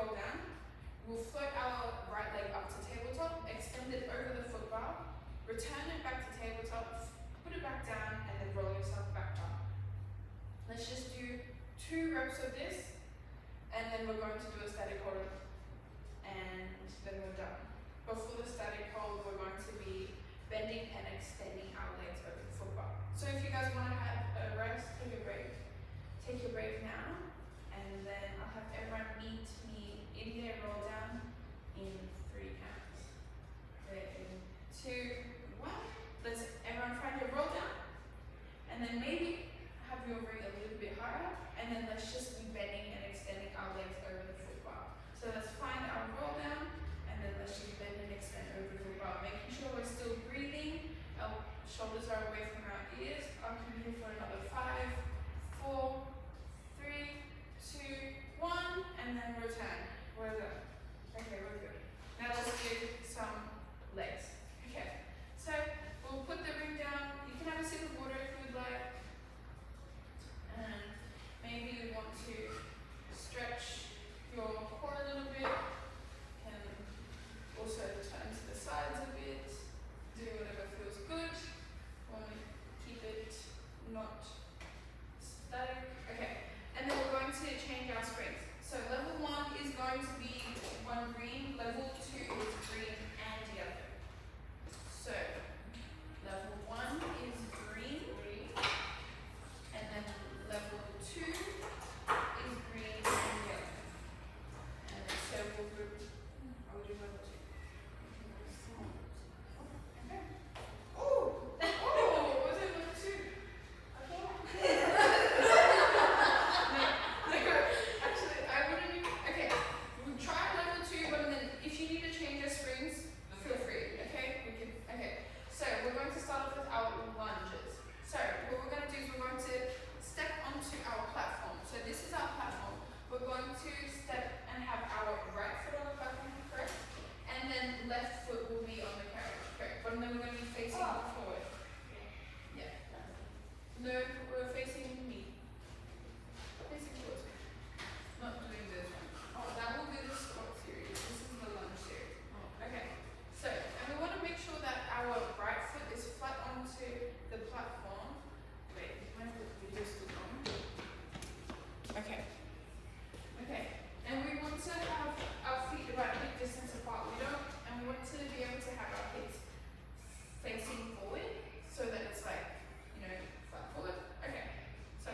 roll down. We'll float our right leg up to tabletop, extend it over the foot bar, return it back to tabletop, put it back down, and then roll yourself back up. Let's just do 2 reps of this, and then we're going to do a static hold, and then we're done. Before the static hold, we're going to be bending and extending our legs over the foot bar. So if you guys want to have a rest, take a break. Take your break now, and then I'll have everyone meet me in their roll down in 3 counts. 3, 2, 1. Let's everyone find your roll down, and then maybe have your ring a little bit higher, and then let's just be bending and extending our legs over the foot bar. So let's find our roll down, and then let's just bend and extend over the foot bar, making sure we're still breathing. Our shoulders are away from our ears. I'll keep here for another 5, 4, 3, 2, 1, and then return. We're done. Okay, we're good. Now let's do some legs. Okay, so we'll put the ring down. You can have a sip of water if you would like. And maybe you want to stretch your core a little bit. And also turn to the sides a bit. Do whatever feels good. Want to keep it not static. Okay, and then we're going to change our springs. So level 1 is going to be 1 green, level 2 is green